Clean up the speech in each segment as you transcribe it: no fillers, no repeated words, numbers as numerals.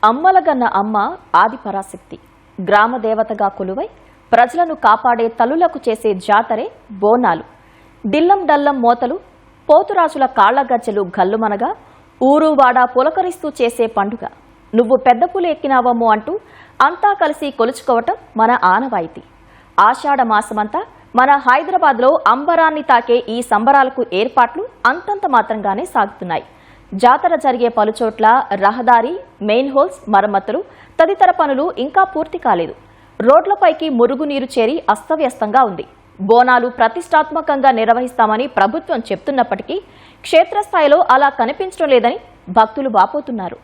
అమ్మలగన్న అమ్మ ఆదిపరాశక్తి గ్రామ దేవతగా కొలువై ప్రజలను కాపాడే తల్లులకు చేసే జాతరే బోనాలు. దిల్లం డల్లం మోతలు, పోతురాజుల కాళ్ల గజ్జెలు గల్లుమనగా ఊరువాడ పులకరిస్తూ చేసే పండుగ. నువ్వు పెద్ద పులి ఎక్కినావమ్ము అంటూ అంతా కలిసి కొలుచుకోవటం మన ఆనవాయితీ. ఆషాఢ మాసమంతా మన హైదరాబాద్లో అంబరాన్ని తాకే ఈ సంబరాలకు ఏర్పాట్లు అంతంత మాత్రంగానే సాగుతున్నాయి. జాతర జరిగే పలుచోట్ల రహదారి, మెయిన్ హోల్స్ మరమ్మతులు తదితర పనులు ఇంకా పూర్తి కాలేదు. రోడ్లపైకి మురుగునీరు చేరి అస్తవ్యస్తంగా ఉంది. బోనాలు ప్రతిష్టాత్మకంగా నిర్వహిస్తామని ప్రభుత్వం చెప్తున్నప్పటికీ క్షేత్రస్థాయిలో అలా కనిపించడం లేదని భక్తులు వాపోతున్నారు.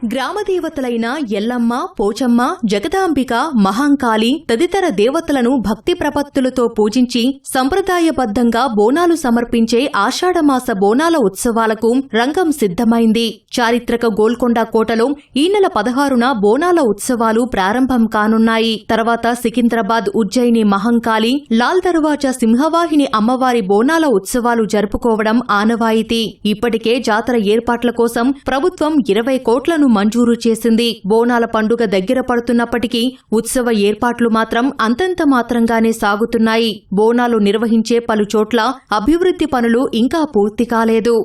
గ్రామదేవతలైన ఎల్లమ్మ, పోచమ్మ, జగదాంబిక, మహాంకాళి తదితర దేవతలను భక్తి ప్రపత్తులతో పూజించి సంప్రదాయబద్ధంగా బోనాలు సమర్పించే ఆషాఢమాస బోనాల ఉత్సవాలకు రంగం సిద్ధమైంది. చారిత్రక గోల్కొండ కోటలో ఈ నెల 16న బోనాల ఉత్సవాలు ప్రారంభం కానున్నాయి. తర్వాత సికింద్రాబాద్, ఉజ్జయిని మహంకాళి, లాల్ దర్వాజా సింహవాహిని అమ్మవారి బోనాల ఉత్సవాలు జరుపుకోవడం ఆనవాయితీ. ఇప్పటికే జాతర ఏర్పాట్ల కోసం ప్రభుత్వం 20 కోట్లను మంజూరు చేసింది. బోనాల పండుగ దగ్గర పడుతున్నప్పటికీ ఉత్సవ ఏర్పాట్లు మాత్రం అంతంత మాత్రంగానే సాగుతున్నాయి. బోనాలు నిర్వహించే పలు చోట్ల అభివృద్ధి పనులు ఇంకా పూర్తి కాలేదు.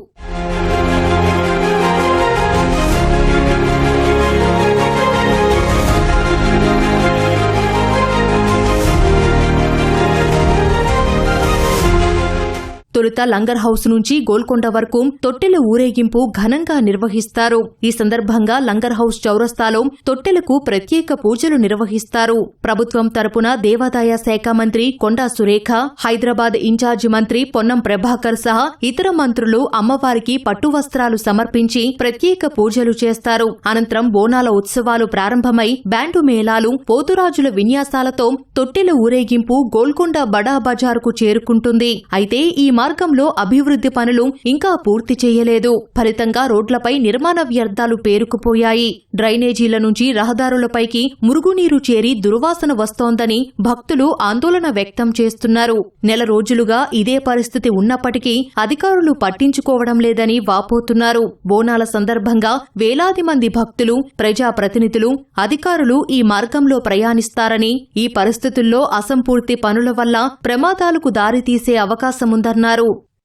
తొలుత లంగర్ హౌస్ నుంచి గోల్కొండ వరకు తొట్టెల ఊరేగింపు ఘనంగా నిర్వహిస్తారు. ఈ సందర్భంగా లంగర్ హౌస్ చౌరస్తాలో తొట్టెలకు ప్రత్యేక పూజలు నిర్వహిస్తారు. ప్రభుత్వం తరపున దేవాదాయ శాఖ మంత్రి కొండా సురేఖ, హైదరాబాద్ ఇన్ఛార్జి మంత్రి పొన్నం ప్రభాకర్ సహా ఇతర మంత్రులు అమ్మవారికి పట్టు వస్త్రాలు సమర్పించి ప్రత్యేక పూజలు చేస్తారు. అనంతరం బోనాల ఉత్సవాలు ప్రారంభమై బ్యాండు మేళాలు, పోతురాజుల విన్యాసాలతో తొట్టెల ఊరేగింపు గోల్కొండ బడా బజారుకు చేరుకుంటుంది. అయితే ఈ మార్గంలో అభివృద్ధి పనులు ఇంకా పూర్తి చేయలేదు. ఫలితంగా రోడ్లపై నిర్మాణ వ్యర్థాలు పేరుకుపోయాయి. డ్రైనేజీల నుంచి రహదారులపైకి మురుగునీరు చేరి దుర్వాసన వస్తోందని భక్తులు ఆందోళన వ్యక్తం చేస్తున్నారు. నెల రోజులుగా ఇదే పరిస్థితి ఉన్నప్పటికీ అధికారులు పట్టించుకోవడం లేదని వాపోతున్నారు. బోనాల సందర్భంగా వేలాది మంది భక్తులు, ప్రజాప్రతినిధులు, అధికారులు ఈ మార్గంలో ప్రయాణిస్తారని, ఈ పరిస్థితుల్లో అసంపూర్తి పనుల వల్ల ప్రమాదాలకు దారితీసే అవకాశముందన్నారు.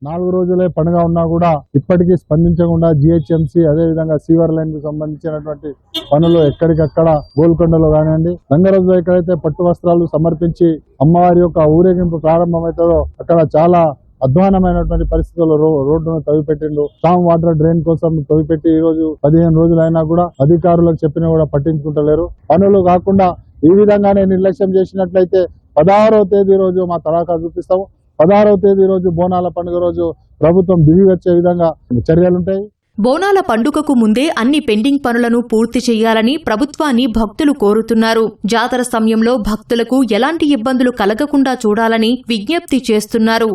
4 రోజులే పండుగ ఉన్నా కూడా ఇప్పటికీ స్పందించకుండా జీహెచ్ఎంసీ అదేవిధంగా సీవర్ లైన్ కు సంబంధించినటువంటి పనులు ఎక్కడికక్కడ గోల్కొండలో కానివ్వండి, రంగరాజు ఎక్కడైతే పట్టు వస్త్రాలు సమర్పించి అమ్మవారి యొక్క ఊరేగింపు ప్రారంభమవుతుందో అక్కడ చాలా అధ్వానమైనటువంటి పరిస్థితుల్లో రోడ్డును తవ్విపెట్టిండ్రు. స్టామ్ వాటర్ డ్రైన్ కోసం తవ్విపెట్టి ఈ రోజు 15 రోజులైనా కూడా అధికారులకు చెప్పినా కూడా పట్టించుకుంటలేరు. పనులు కాకుండా ఈ విధంగానే నిర్లక్ష్యం చేసినట్లయితే 16వ తేదీ రోజు మా తడాఖా చూపిస్తాము. 16వ తేదీ రోజు బోనాల పండుగ రోజు ప్రభుత్వం దిగి వచ్చే విధంగా చర్యలుంటాయి. బోనాల పండుగకు ముందే అన్ని పెండింగ్ పనులను పూర్తి చేయాలని ప్రభుత్వాన్ని భక్తులు కోరుతున్నారు. జాతర సమయంలో భక్తులకు ఎలాంటి ఇబ్బందులు కలగకుండా చూడాలని విజ్ఞప్తి చేస్తున్నారు.